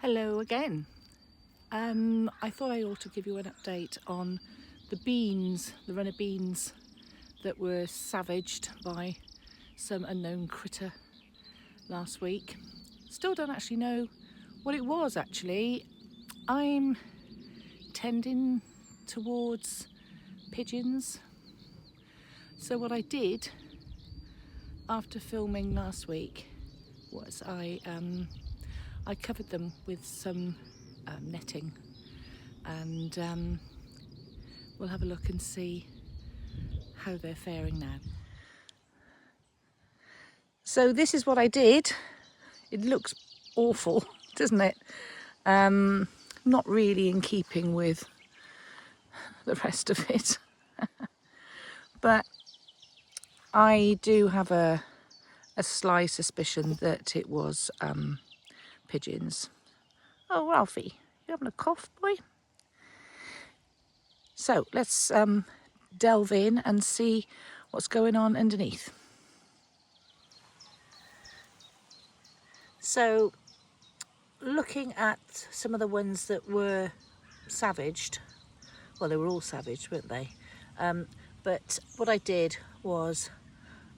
Hello again. I thought I ought to give you an update on the beans, the runner beans that were savaged by some unknown critter last week. Still don't actually know what it was actually. I'm tending towards pigeons. So what I did after filming last week was I covered them with some netting, and we'll have a look and see how they're faring now. So this is what I did. It looks awful, doesn't it? Not really in keeping with the rest of it. But I do have a sly suspicion that it was pigeons. Oh, Ralphie, you having a cough, boy? So let's delve in and see what's going on underneath. So looking at some of the ones that were savaged, well, they were all savaged, weren't they? But what I did was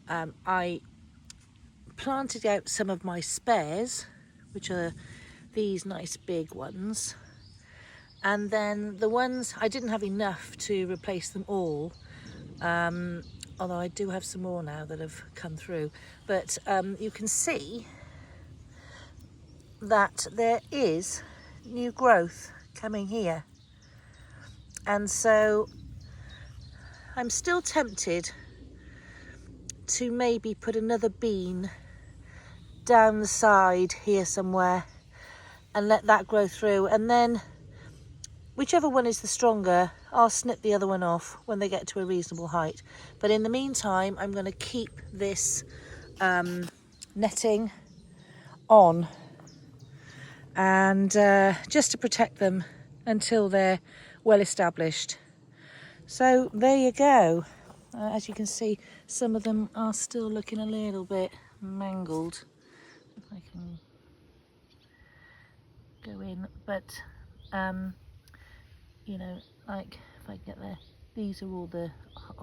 I planted out some of my spares, which are these nice big ones, and then the ones I didn't have enough to replace them all, although I do have some more now that have come through. But you can see that there is new growth coming here, and so I'm still tempted to maybe put another bean down the side here somewhere and let that grow through, and then whichever one is the stronger, I'll snip the other one off when they get to a reasonable height. But in the meantime, I'm going to keep this netting on, and just to protect them until they're well established. So there you go. As you can see, some of them are still looking a little bit mangled. If I can go in, but you know, like if I get there, these are all the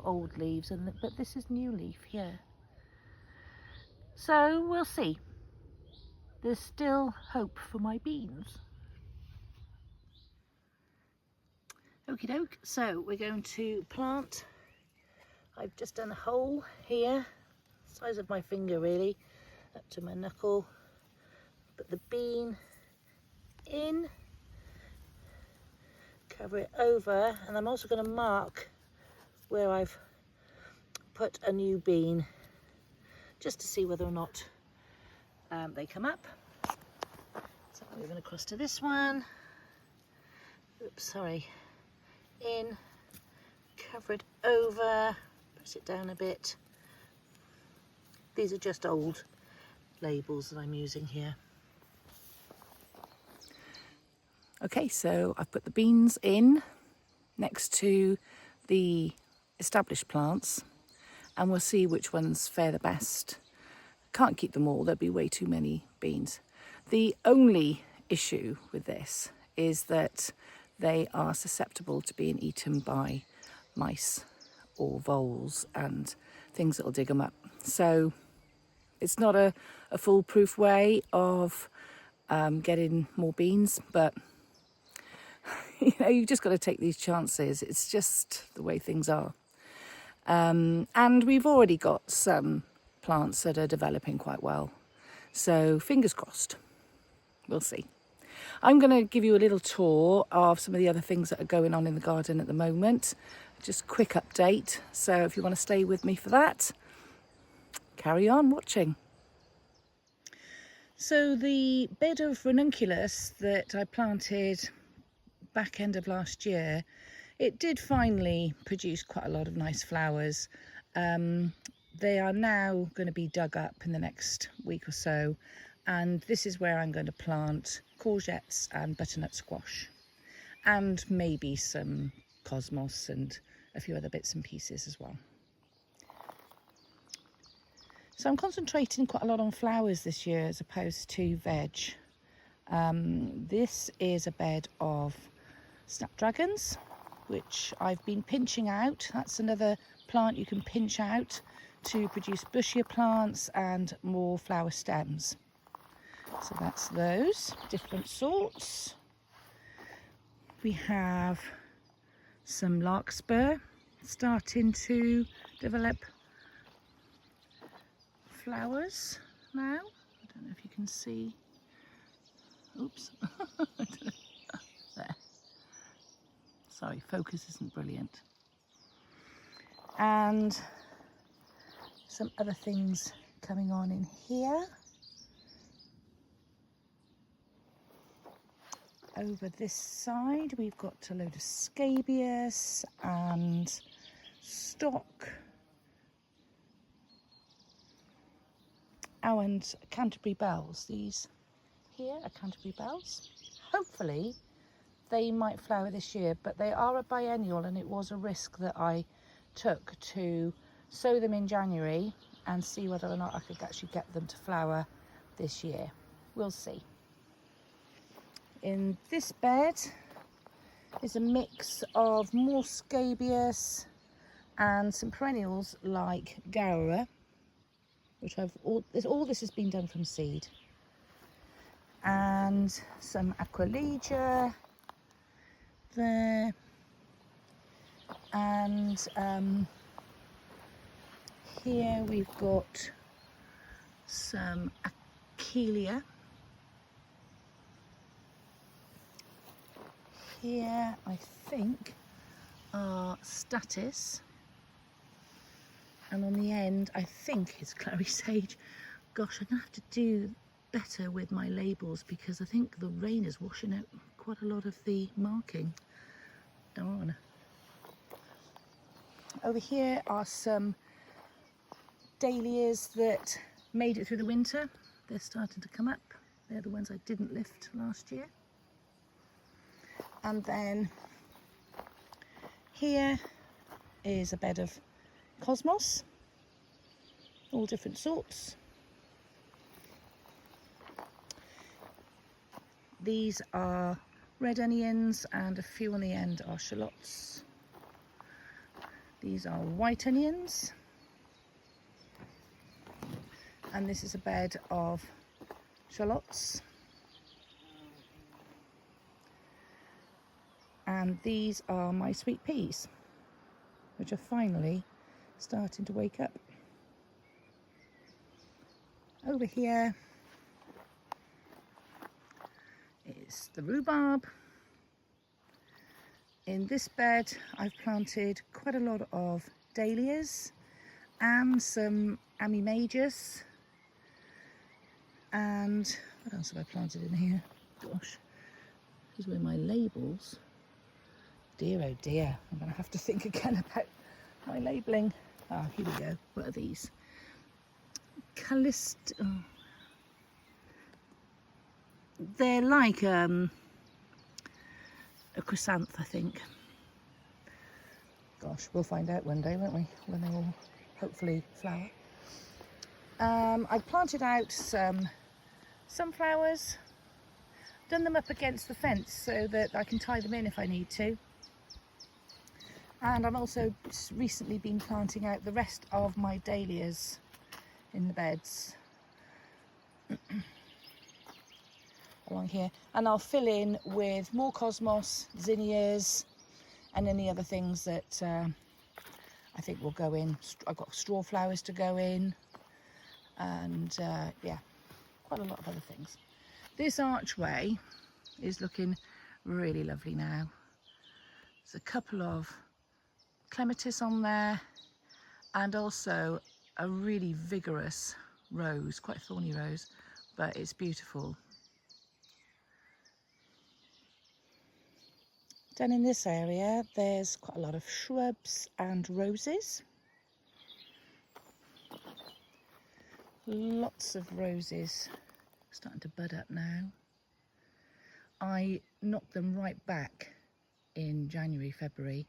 old leaves, but this is new leaf here. So we'll see. There's still hope for my beans. Okie doke, so we're going to plant. I've just done a hole here, size of my finger really, up to my knuckle. Put the bean in, cover it over, and I'm also going to mark where I've put a new bean, just to see whether or not they come up. So I'm moving across to this one. Oops, sorry. In, cover it over, press it down a bit. These are just old labels that I'm using here. Okay, so I've put the beans in next to the established plants, and we'll see which ones fare the best. Can't keep them all, there'd be way too many beans. The only issue with this is that they are susceptible to being eaten by mice or voles and things that'll dig them up. So it's not a foolproof way of getting more beans, but you know, you've just got to take these chances. It's just the way things are. And we've already got some plants that are developing quite well. So fingers crossed. We'll see. I'm going to give you a little tour of some of the other things that are going on in the garden at the moment. Just a quick update. So if you want to stay with me for that, carry on watching. So the bed of ranunculus that I planted back end of last year, it did finally produce quite a lot of nice flowers. They are now going to be dug up in the next week or so, and this is where I'm going to plant courgettes and butternut squash, and maybe some cosmos and a few other bits and pieces as well. So I'm concentrating quite a lot on flowers this year as opposed to veg. This is a bed of snapdragons, which I've been pinching out. That's another plant you can pinch out to produce bushier plants and more flower stems. So that's those different sorts. We have some larkspur starting to develop flowers now. I don't know if you can see. Oops. I don't know. There. Sorry, focus isn't brilliant. And some other things coming on in here. Over this side we've got a load of scabious and stock. Oh, and Canterbury bells. These here are Canterbury bells. Hopefully they might flower this year, but they are a biennial and it was a risk that I took to sow them in January and see whether or not I could actually get them to flower this year. We'll see. In this bed is a mix of more scabious and some perennials like Gaura, which all this has been done from seed, and some Aquilegia there, and here we've got some Achillea. Here I think are Statice, and on the end I think it's Clary Sage. Gosh, I'm gonna have to do better with my labels because I think the rain is washing out quite a lot of the marking. Darn. Over here are some dahlias that made it through the winter. They're starting to come up. They're the ones I didn't lift last year. And then here is a bed of cosmos, all different sorts. These are red onions and a few on the end are shallots. These are white onions. And this is a bed of shallots. And these are my sweet peas, which are finally starting to wake up. Over here is the rhubarb. In this bed I've planted quite a lot of dahlias and some Amimagus. And what else have I planted in here? Gosh, these were my labels. Dear, oh dear, I'm going to have to think again about my labelling. Ah, here we go. What are these? Oh. They're like a chrysanth, I think. Gosh, we'll find out one day, won't we? When they all hopefully flower. I've planted out some sunflowers, done them up against the fence so that I can tie them in if I need to. And I've also recently been planting out the rest of my dahlias in the beds along here. And I'll fill in with more cosmos, zinnias, and any other things that I think will go in. I've got straw flowers to go in, and yeah, quite a lot of other things. This archway is looking really lovely now. There's a couple of clematis on there and also a really vigorous rose, quite a thorny rose, but it's beautiful. Down in this area there's quite a lot of shrubs and roses. Lots of roses starting to bud up now. I knocked them right back in January, February.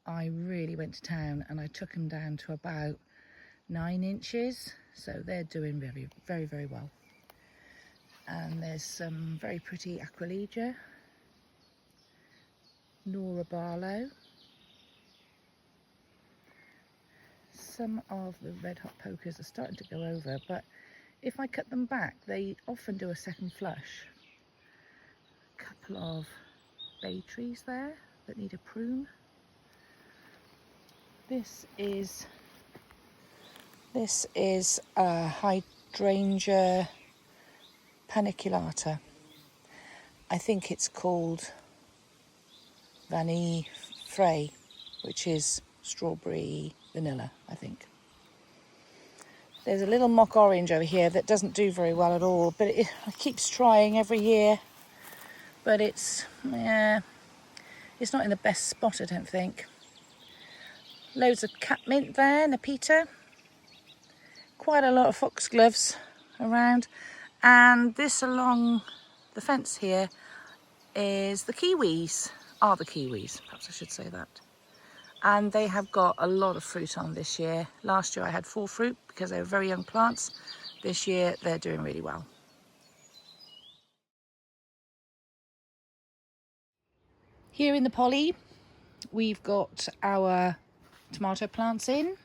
I really went to town and I took them down to about 9 inches, so they're doing very, very, very well. And there's some very pretty Aquilegia, Nora Barlow. Some of the red hot pokers are starting to go over, but if I cut them back, they often do a second flush. A couple of bay trees there that need a prune. This is a Hydrangea paniculata. I think it's called Vanille Frey, which is strawberry vanilla, I think. There's a little mock orange over here that doesn't do very well at all, but it keeps trying every year. But it's not in the best spot, I don't think. Loads of catmint there, Nepeta. Quite a lot of foxgloves around. And this along the fence here is the kiwis. Are the kiwis, perhaps I should say that. And they have got a lot of fruit on this year. Last year I had 4 fruit because they were very young plants. This year they're doing really well. Here in the poly, we've got our tomato plants in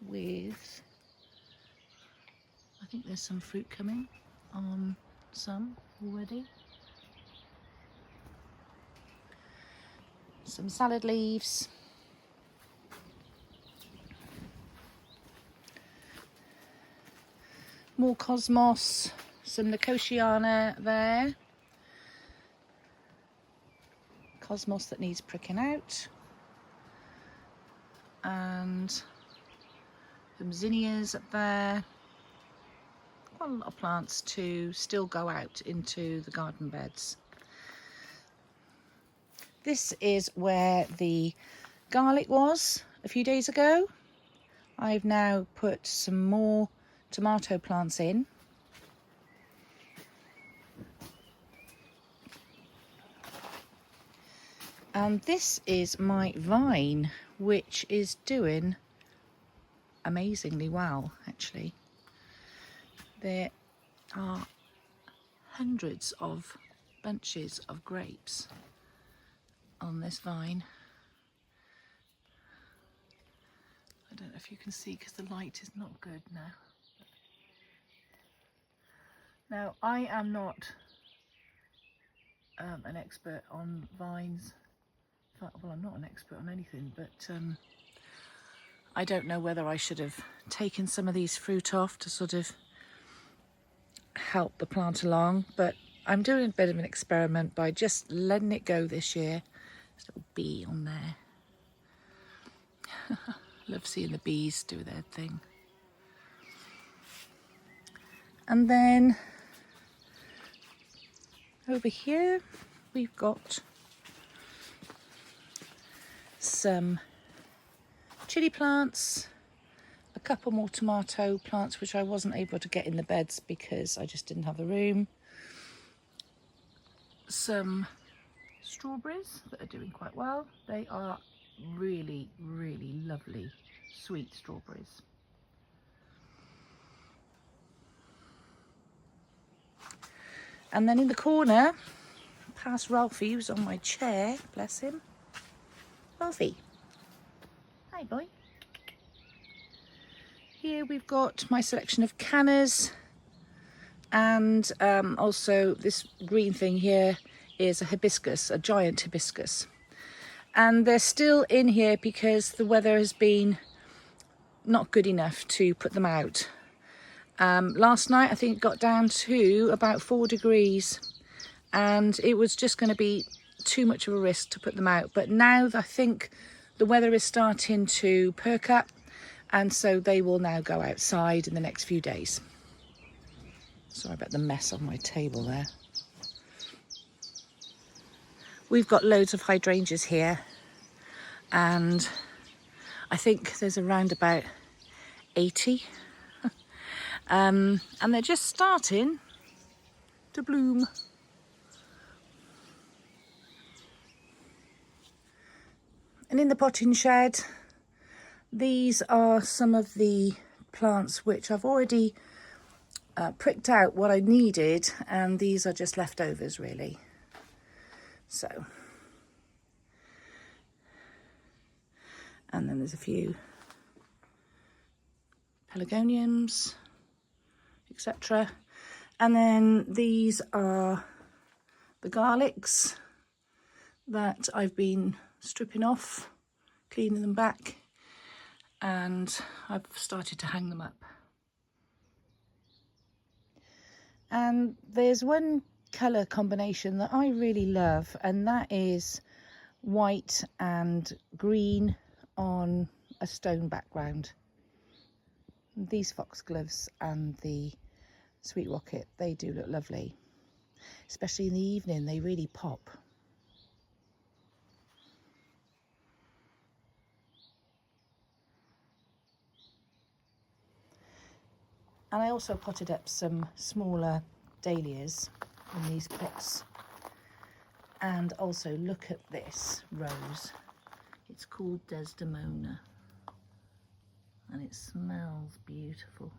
with, I think there's some fruit coming on some already. Some salad leaves. More cosmos, some Nicotiana there. Cosmos that needs pricking out. And some zinnias up there. Quite a lot of plants to still go out into the garden beds. This is where the garlic was a few days ago. I've now put some more tomato plants in. And this is my vine, which is doing amazingly well, actually. There are hundreds of bunches of grapes on this vine. I don't know if you can see because the light is not good now. Now, I am not an expert on vines. In fact, well, I'm not an expert on anything, but I don't know whether I should have taken some of these fruit off to sort of help the plant along, but I'm doing a bit of an experiment by just letting it go this year. There's a little bee on there. Love seeing the bees do their thing. And then over here we've got some chili plants, a couple more tomato plants which I wasn't able to get in the beds because I just didn't have the room, some strawberries that are doing quite well. They are really, really lovely sweet strawberries. And then in the corner, past Ralphie, who's on my chair, bless him. Ralphie, hi boy. Here we've got my selection of cannas, and also this green thing here is a hibiscus, a giant hibiscus. And they're still in here because the weather has been not good enough to put them out. Last night I think it got down to about 4 degrees and it was just going to be too much of a risk to put them out. But now I think the weather is starting to perk up, and so they will now go outside in the next few days. Sorry about the mess on my table there. We've got loads of hydrangeas here, and I think there's around about 80. And they're just starting to bloom. And in the potting shed, these are some of the plants which I've already pricked out what I needed, and these are just leftovers really. So, and then there's a few pelargoniums, etc. And then these are the garlics that I've been stripping off, cleaning them back, and I've started to hang them up. And there's one colour combination that I really love, and that is white and green on a stone background. These foxgloves and the sweet rocket, they do look lovely, especially in the evening. They really pop. And I also potted up some smaller dahlias in these pots. And also look at this rose. It's called Desdemona, and it smells beautiful.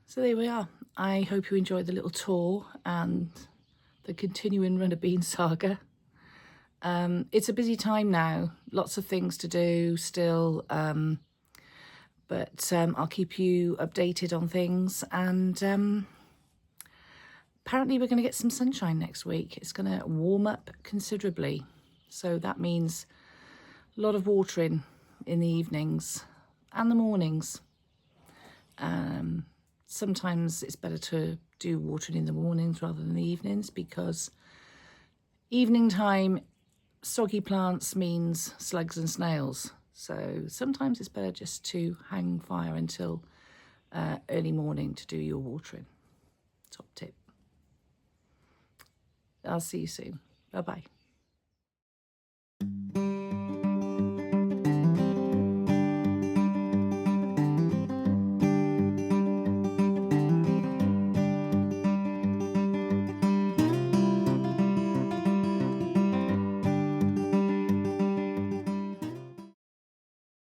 So there we are. I hope you enjoyed the little tour and the continuing Runner Bean saga. It's a busy time now, lots of things to do still, but I'll keep you updated on things. And apparently we're going to get some sunshine next week. It's going to warm up considerably, so that means a lot of watering in the evenings and the mornings. Sometimes it's better to do watering in the mornings rather than the evenings, because evening time, soggy plants means slugs and snails. So sometimes it's better just to hang fire until early morning to do your watering. Top tip. I'll see you soon. Bye-bye.